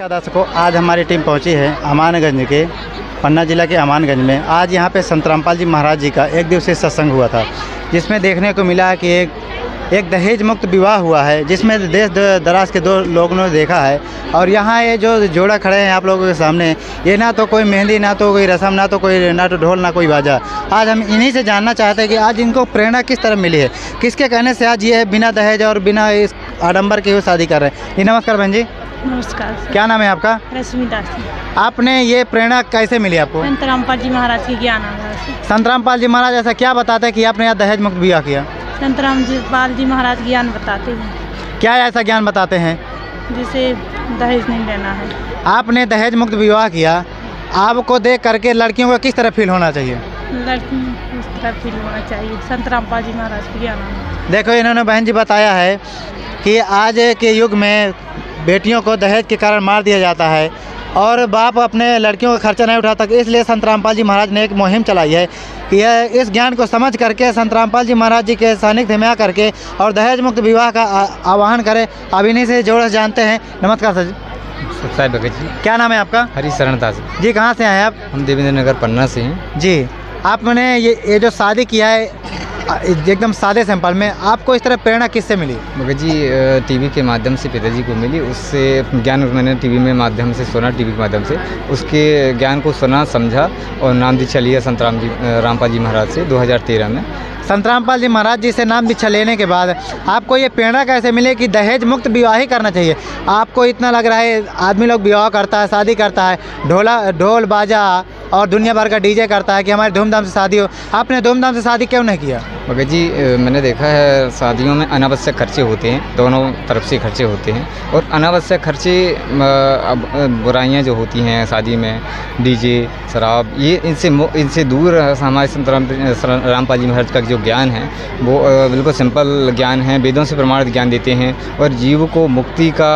नमस्कार दर्शकों, आज हमारी टीम पहुंची है अमानगंज के पन्ना जिला के अमानगंज में। आज यहां पे संत रामपाल जी महाराज जी का एक दिवसीय सत्संग हुआ था, जिसमें देखने को मिला कि एक दहेज मुक्त विवाह हुआ है, जिसमें देश दराज के दो लोगों ने देखा है। और यहाँ ये जो जोड़ा खड़े हैं आप लोगों के सामने, ये ना तो कोई मेहंदी, ना तो कोई रस्म, ना तो ढोल, ना कोई बाजा। आज हम इन्हीं से जानना चाहते हैं कि आज इनको प्रेरणा किस तरह मिली है, किसके कहने से आज ये बिना दहेज और बिना इस आडंबर के हुए शादी कर रहे हैं। जी नमस्कार बहन जी। नमस्कार सर। क्या नाम है आपका? रश्मि दास। आपने ये प्रेरणा कैसे मिली आपको? संत रामपाल जी महाराज की ज्ञान आधार से। संत रामपाल जी महाराज ऐसा क्या बताते हैं कि आपने यहाँ दहेज मुक्त विवाह किया? संत रामपाल जी महाराज ज्ञान बताते हैं। क्या ऐसा ज्ञान बताते हैं? जिसे दहेज नहीं लेना है। आपने दहेज मुक्त विवाह किया, आपको देख करके लड़कियों को किस तरह फील होना चाहिए? लड़की इस तरह फील होना चाहिए। संत रामपाल जी महाराज की ज्ञान आधार। देखो, इन्होंने बहन जी बताया है कि आज के युग में बेटियों को दहेज के कारण मार दिया जाता है और बाप अपने लड़कियों का खर्चा नहीं उठाता, इसलिए संत रामपाल जी महाराज ने एक मुहिम चलाई है कि यह इस ज्ञान को समझ करके संत रामपाल जी महाराज जी के सानिध्य में आकर के और दहेज मुक्त विवाह का आह्वान करें। अब इन्हीं से जोड़ जानते हैं। नमस्कार सर जी। साहिब भगत जी। क्या नाम है आपका? हरिशरण दास जी। कहाँ से आए आप? हम देवेंद्र नगर पन्ना से हैं जी। आपने ये जो शादी किया है एकदम सादे सिंपल में, आपको इस तरह प्रेरणा किससे मिली? भगत जी टीवी के माध्यम से पिताजी को मिली, उससे ज्ञान मैंने टीवी में माध्यम से सुना, टीवी के माध्यम से उसके ज्ञान को सुना, समझा और नाम दीक्षा लिया संत रामपाल जी महाराज से 2013 में। संत रामपाल जी महाराज जी से नाम दीक्षा लेने के बाद आपको ये प्रेरणा कैसे मिले कि दहेज मुक्त विवाह ही करना चाहिए? आपको इतना लग रहा है आदमी लोग विवाह करता है, शादी करता है, ढोल बाजा और दुनिया भर का डीजे करता है कि हमारी धूमधाम से शादी हो, आपने धूमधाम से शादी क्यों नहीं किया? भगत जी मैंने देखा है शादियों में अनावश्यक खर्चे होते हैं, दोनों तरफ से खर्चे होते हैं और अनावश्यक खर्चे बुराइयां जो होती हैं शादी में, डीजे, शराब, ये इनसे दूर हमारे संत रामपाल जी महाराज का जो ज्ञान है वो बिल्कुल सिंपल ज्ञान है, वेदों से प्रमाणित ज्ञान देते हैं और जीव को मुक्ति का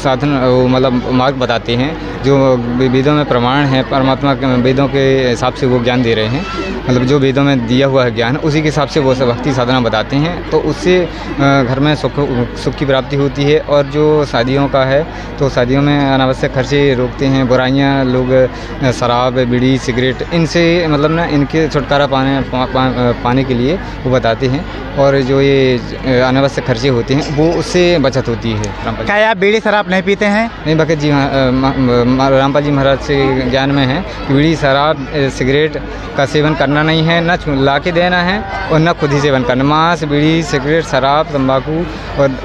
साधन मतलब मार्ग बताते हैं। जो वेदों में प्रमाण है, परमात्मा के वेदों के हिसाब से वो ज्ञान दे रहे हैं, मतलब जो वेदों में दिया हुआ है ज्ञान उसी के हिसाब से वो सब भक्ति साधना बताते हैं। तो उससे घर में सुख की प्राप्ति होती है। और जो शादियों का है तो शादियों में अनावश्यक खर्चे रोकते हैं, बुराइयाँ, लोग शराब, बीड़ी, सिगरेट, इनसे मतलब ना इनके छुटकारा पाने के लिए वो बताते हैं। और जो ये अनावश्यक खर्चे होते हैं वो उससे बचत होती है। क्या आप बीड़ी शराब नहीं पीते हैं? नहीं भगत जी, रामपाल जी महाराज से ज्ञान में है कि बीड़ी, शराब, सिगरेट का सेवन करना नहीं है, ना ला के देना है और ना खुद ही सेवन करना। मांस, बीड़ी, सिगरेट, शराब, तंबाकू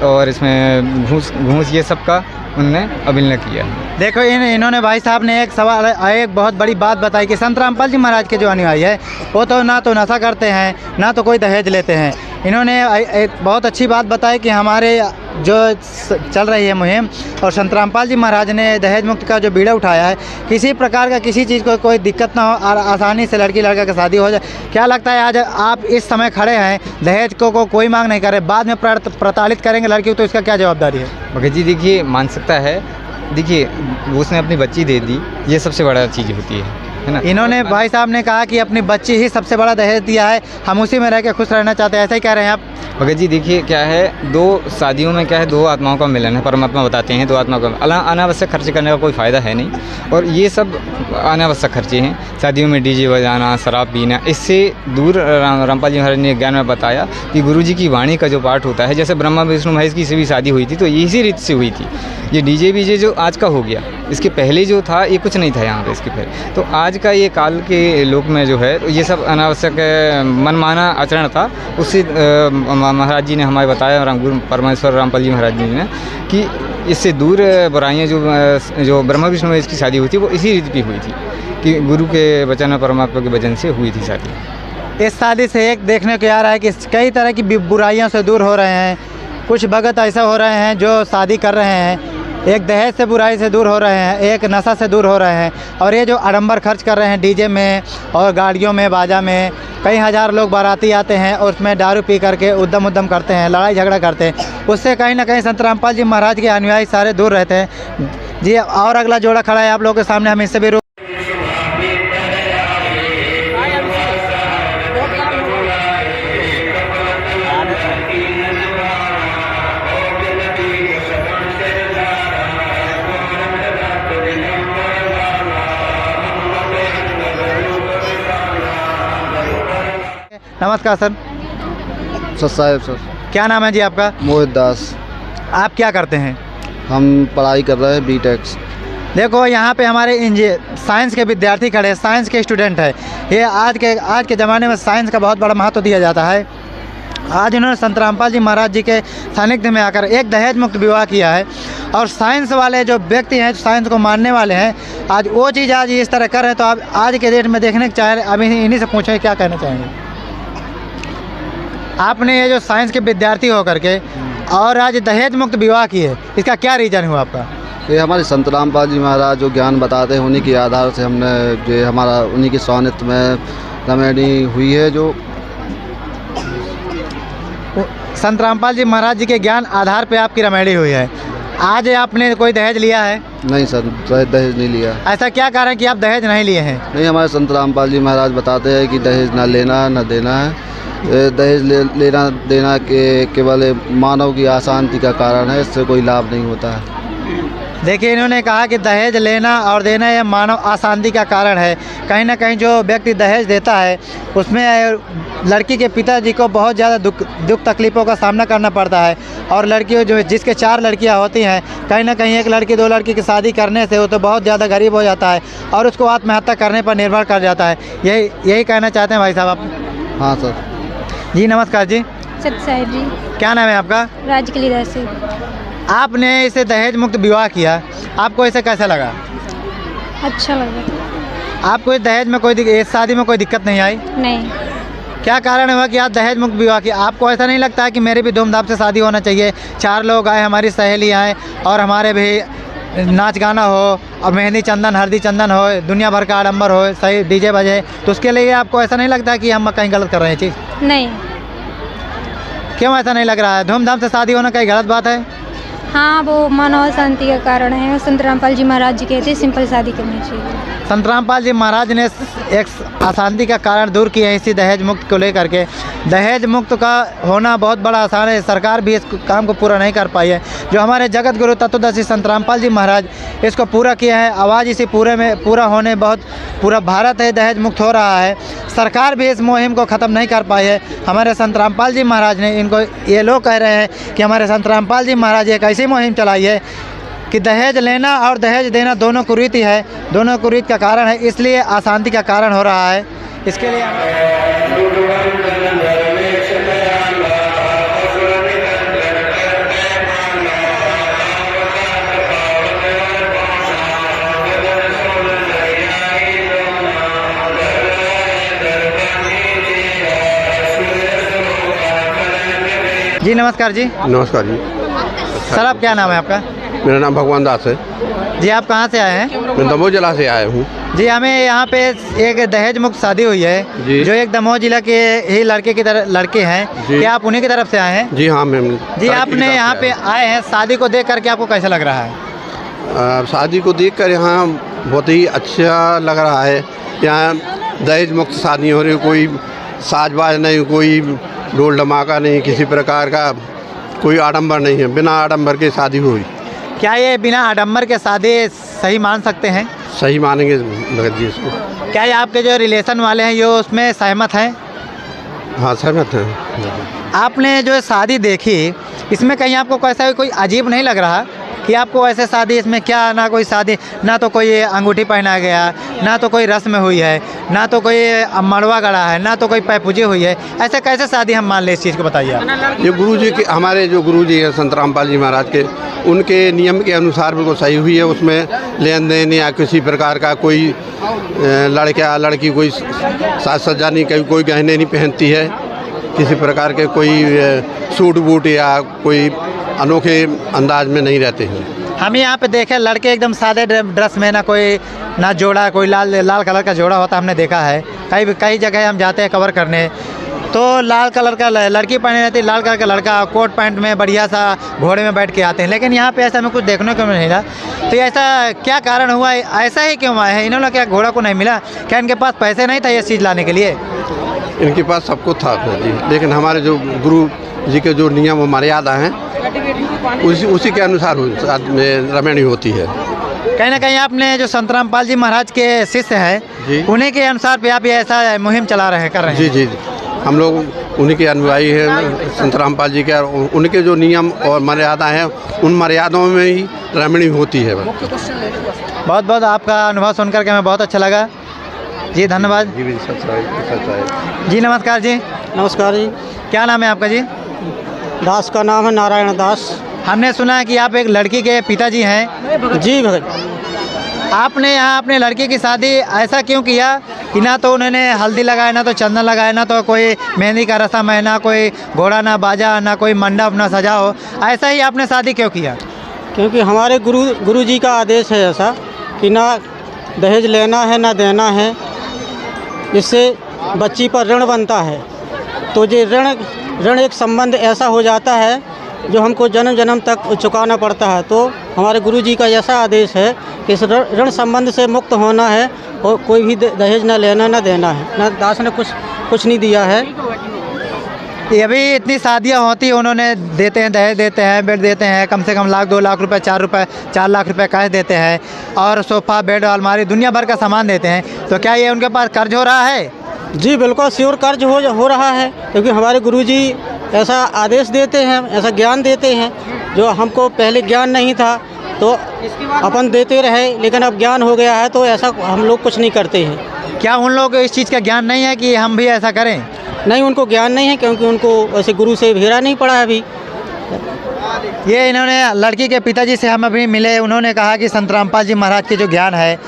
और इसमें घूस ये सब का उनने अभिनय किया। देखो, इन्होंने भाई साहब ने एक बहुत बड़ी बात बताई कि संत रामपाल जी महाराज के जो अनुयायी है वो तो ना तो नशा करते हैं, ना तो कोई दहेज लेते हैं। इन्होंने एक बहुत अच्छी बात बताई कि हमारे जो चल रही है मुहिम और संत रामपाल जी महाराज ने दहेज मुक्त का जो बीड़ा उठाया है, किसी प्रकार का किसी चीज़ को कोई दिक्कत ना हो और आसानी से लड़की लड़का की शादी हो जाए। क्या लगता है आज आप इस समय खड़े हैं, दहेज को कोई मांग नहीं करे, बाद में प्रताड़ित करेंगे लड़की को, तो इसका क्या जवाबदारी है? भगत जी देखिए, मान सकता है, देखिए उसने अपनी बच्ची दे दी, ये सबसे बड़ा चीज़ होती है ना। इन्होंने भाई साहब ने कहा कि अपनी बच्ची ही सबसे बड़ा दहेज दिया है, हम उसी में रह के खुश रहना चाहते हैं, ऐसा ही कह रहे हैं आप? भगत जी देखिए क्या है, दो शादियों में क्या है, दो आत्माओं का मिलन है, परमात्मा बताते हैं दो आत्माओं का। अनावश्यक खर्चे करने का कोई फ़ायदा है नहीं और ये सब अनावश्यक खर्चे हैं। शादियों में डीजे बजाना, शराब पीना, इससे दूर रामपाल जी महाराज ने ज्ञान में बताया कि गुरु जी की वाणी का जो पाठ होता है, जैसे ब्रह्मा विष्णु महेश की से भी शादी हुई थी तो इसी रीत से हुई थी। ये डीजे बीजे जो आज का हो गया, इसके पहले जो था ये कुछ नहीं था यहाँ पे, इसके पहले तो आज का ये काल के लोक में जो है ये सब अनावश्यक मनमाना आचरण था। उससे महाराज जी ने हमें बताया, गुरु परमेश्वर रामपाल जी महाराज जी ने, कि इससे दूर बुराइयाँ जो ब्रह्मा विष्णु महेश की शादी हुई थी वो इसी रीति की हुई थी कि गुरु के वचन और परमात्मा के वचन से हुई थी शादी। इस शादी से एक देखने को आ रहा है कि कई तरह की बुराइयों से दूर हो रहे हैं। कुछ भगत ऐसा हो रहे हैं जो शादी कर रहे हैं, एक दहेज से बुराई से दूर हो रहे हैं, एक नशा से दूर हो रहे हैं, और ये जो आडंबर खर्च कर रहे हैं डीजे में और गाड़ियों में, बाजा में, कई हज़ार लोग बाराती आते हैं और उसमें दारू पी करके उद्दम करते हैं, लड़ाई झगड़ा करते हैं, उससे कहीं ना कहीं संत रामपाल जी महाराज के अनुयायी सारे दूर रहते हैं। जी, और अगला जोड़ा खड़ा है आप लोगों के सामने, हम इससे भी नमस्कार सर। सर साहब सर। क्या नाम है जी आपका? मोहित दास। आप क्या करते हैं? हम पढ़ाई कर रहे हैं B.Tech। देखो यहाँ पे हमारे साइंस के विद्यार्थी खड़े हैं, साइंस के स्टूडेंट है। ये आज के ज़माने में साइंस का बहुत बड़ा महत्व दिया जाता है। आज इन्होंने संत रामपाल जी महाराज जी के सानिध्य में आकर एक दहेज मुक्त विवाह किया है। और साइंस वाले जो व्यक्ति हैं, साइंस को मानने वाले हैं, आज वो चीज़ आज इस तरह कर रहे हैं। तो आप आज के डेट में देखने के चाह रहे, अभी इन्हीं से पूछें क्या कहना चाहेंगे? आपने ये जो साइंस के विद्यार्थी होकर के और आज दहेज मुक्त विवाह किए, इसका क्या रीज़न हुआ आपका? ये हमारे संत रामपाल जी महाराज जो ज्ञान बताते हैं, उन्हीं के आधार से हमने जो हमारा उन्हीं के सानिध्य में रमणी हुई है। जो संत रामपाल जी महाराज जी के ज्ञान आधार पे आपकी रमणी हुई है। आज आपने कोई दहेज लिया है? नहीं सर, दहेज नहीं लिया। ऐसा क्या कारण कि आप दहेज नहीं लिए हैं? नहीं, हमारे संत रामपाल जी महाराज बताते हैं कि दहेज ना लेना ना देना है। दहेज लेना देना के केवल मानव की अशांति का कारण है, इससे कोई लाभ नहीं होता है। देखिए, इन्होंने कहा कि दहेज लेना और देना यह मानव अशांति का कारण है। कहीं ना कहीं जो व्यक्ति दहेज देता है उसमें लड़की के पिताजी को बहुत ज़्यादा दुख तकलीफ़ों का सामना करना पड़ता है। और लड़की जो जिसके 4 लड़कियां होती हैं, कहीं ना कहीं 1 लड़की 2 लड़की की शादी करने से वो तो बहुत ज़्यादा गरीब हो जाता है और उसको आत्महत्या करने पर निर्भर कर जाता है। यही कहना चाहते हैं भाई साहब आप? हाँ सर जी नमस्कार जी। सत्य साहिब जी। क्या नाम है आपका? राजकलीदास से। आपने इसे दहेज मुक्त विवाह किया, आपको इसे कैसा लगा? अच्छा लगा। आपको इस दहेज में इस शादी में कोई दिक्कत नहीं आई? नहीं। क्या कारण हुआ कि आप दहेज मुक्त विवाह किया? आपको ऐसा नहीं लगता है कि मेरी भी धूमधाम से शादी होना चाहिए, 4 लोग आए, हमारी सहेली आए और हमारे भी नाच गाना हो और मेहंदी चंदन हल्दी चंदन हो, दुनिया भर का आडम्बर हो, सही डीजे बजे, तो उसके लिए आपको ऐसा नहीं लगता कि हम कहीं गलत कर रहे हैं चीज़? नहीं। क्यों ऐसा नहीं लग रहा है? धूमधाम से शादी होना कहीं गलत बात है? हाँ, वो मानव शांति का कारण है। संत रामपाल जी महाराज जी कहते हैं सिंपल शादी करनी चाहिए। संत रामपाल जी महाराज ने एक अशांति का कारण दूर किया है इसी दहेज मुक्त को लेकर के। दहेज मुक्त का होना बहुत बड़ा आसान है, सरकार भी इस काम को पूरा नहीं कर पाई है। जो हमारे जगत गुरु तत्वदर्शी संत रामपाल जी महाराज इसको पूरा किया है। आवाज़ इसी पूरा होने पूरा भारत है दहेज मुक्त हो रहा है। सरकार भी इस मुहिम को ख़त्म नहीं कर पाई है। हमारे संत रामपाल जी महाराज ने इनको, ये लोग कह रहे हैं कि हमारे संत रामपाल जी महाराज एक ऐसी मुहिम चलाई है कि दहेज लेना और दहेज देना दोनों कुरीति है, दोनों कुरीति का कारण है, इसलिए अशांति का कारण हो रहा है। इसके लिए जी नमस्कार जी। नमस्कार जी। सर आप क्या नाम है आपका? मेरा नाम भगवान दास है जी। आप कहाँ से आए हैं? मैं दमोह जिला से आया हूँ जी। हमें यहाँ पे एक दहेज मुक्त शादी हुई है जी। जो एक दमोह जिला के ही लड़के हैं, क्या आप उन्हीं की तरफ से आए हैं? जी हाँ मैम जी। आपने यहाँ पे आए हैं, शादी को देख करके आपको कैसा लग रहा है? शादी को देखकर यहाँ बहुत ही अच्छा लग रहा है। यहाँ दहेज मुक्त शादी हो रही, कोई साजबाज नहीं, कोई ढोल धमाका नहीं, किसी प्रकार का कोई आडंबर नहीं है, बिना आडंबर के शादी हुई। क्या ये बिना आडंबर के शादी सही मान सकते हैं? सही मानेंगे भगत जी इसको। क्या ये आपके जो रिलेशन वाले हैं ये उसमें सहमत हैं? हाँ सहमत हैं। आपने जो शादी देखी इसमें कहीं आपको कैसा कोई अजीब नहीं लग रहा कि आपको ऐसे शादी, इसमें क्या ना कोई शादी, ना तो कोई अंगूठी पहना गया, ना तो कोई रस्म हुई है, ना तो कोई मड़वा गड़ा है, ना तो कोई पैपूजी हुई है, ऐसे कैसे शादी हम मान लें? इस चीज़ को बताइए आप। ये गुरुजी के, हमारे जो गुरुजी हैं संत रामपाल जी महाराज के, उनके नियम के अनुसार बिल्कुल सही हुई है। उसमें लेन देन या किसी प्रकार का कोई लड़का लड़की कोई साज सज्जा नहीं, कोई गहने नहीं पहनती है, किसी प्रकार के कोई सूट बूट या कोई अनोखे अंदाज में नहीं रहते हैं। हम यहाँ पे देखे लड़के एकदम सादे ड्रेस में, ना जोड़ा, कोई लाल कलर का जोड़ा होता हमने देखा है। कई जगह हम जाते हैं कवर करने तो लाल कलर का लड़की पहने रहती है, लाल कलर का लड़का कोट पैंट में बढ़िया सा घोड़े में बैठ के आते हैं। लेकिन यहाँ पे ऐसा हमें कुछ देखने को नहीं मिला। तो ऐसा क्या कारण हुआ? ऐसा ही क्यों आए हैं? इन्होंने क्या घोड़ा को नहीं मिला? क्या इनके पास पैसे नहीं था ये चीज़ लाने के लिए? इनके पास सबको था जी, लेकिन हमारे जो गुरु जी के जो नियम व मर्यादा हैं उसी के अनुसार रमणी होती है। कहीं ना कहीं आपने जो संत रामपाल जी महाराज के शिष्य हैं उन्हीं के अनुसार पे आप ये ऐसा मुहिम चला रहे हैं, कर रहे हैं? जी जी। हम लोग उन्हीं के अनुयायी हैं, संत रामपाल जी के। और उनके जो नियम और मर्यादा हैं, उन मर्यादाओं में ही रमणी होती है। बहुत बहुत आपका अनुभव सुनकर के हमें बहुत अच्छा लगा जी, धन्यवाद जी। जी नमस्कार जी। नमस्कार जी। क्या नाम है आपका जी? दास का नाम है नारायण दास। हमने सुना है कि आप एक लड़की के पिताजी हैं। जी भाई। आपने यहाँ अपने लड़की की शादी ऐसा क्यों किया कि ना तो उन्होंने हल्दी लगाया, ना तो चंदन लगाया, ना तो कोई मेहंदी का रस्म है, ना कोई घोड़ा, ना बाजा, ना कोई मंडप, ना सजा हो, ऐसा ही आपने शादी क्यों किया? क्योंकि हमारे गुरु जी का आदेश है ऐसा कि ना दहेज लेना है ना देना है, इससे बच्ची पर ऋण बनता है। तो ये ऋण एक संबंध ऐसा हो जाता है जो हमको जन्म जन्म तक चुकाना पड़ता है। तो हमारे गुरुजी का ऐसा आदेश है कि इस ऋण संबंध से मुक्त होना है और कोई भी दहेज ना लेना ना देना है। ना दास ने कुछ नहीं दिया है। ये अभी इतनी शादियाँ होती हैं, उन्होंने देते हैं, दहेज देते हैं, बेड देते हैं, कम से कम लाख 2 लाख रुपए, 4 लाख रुपए कैश देते हैं और सोफ़ा, बेड, अलमारी, दुनिया भर का सामान देते हैं। तो क्या ये उनके पास कर्ज हो रहा है? जी बिल्कुल श्योर कर्ज हो रहा है, क्योंकि हमारे गुरुजी ऐसा आदेश देते हैं, ऐसा ज्ञान देते हैं जो हमको पहले ज्ञान नहीं था तो अपन देते रहे, लेकिन अब ज्ञान हो गया है तो ऐसा हम लोग कुछ नहीं करते हैं। क्या उन लोगों को इस चीज़ का ज्ञान नहीं है कि हम भी ऐसा करें? नहीं, उनको ज्ञान नहीं है, क्योंकि उनको ऐसे गुरु से भेड़ा नहीं पड़ा है अभी। ये इन्होंने लड़की के पिताजी से हम अभी मिले, उन्होंने कहा कि संत रामपाल जी महाराज के जो ज्ञान है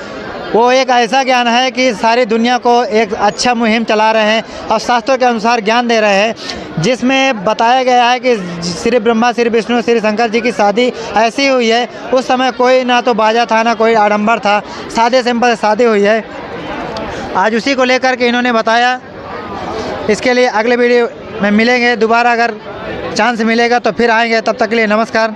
वो एक ऐसा ज्ञान है कि सारी दुनिया को एक अच्छा मुहिम चला रहे हैं और शास्त्रों के अनुसार ज्ञान दे रहे हैं, जिसमें बताया गया है कि श्री ब्रह्मा, श्री विष्णु, श्री शंकर जी की शादी ऐसी हुई है। उस समय कोई ना तो बाजा था, ना कोई आडंबर था, सादे सिंपल शादी हुई है। आज उसी को लेकर के इन्होंने बताया। इसके लिए अगले वीडियो में मिलेंगे दोबारा, अगर चांस मिलेगा तो फिर आएंगे। तब तक के लिए नमस्कार।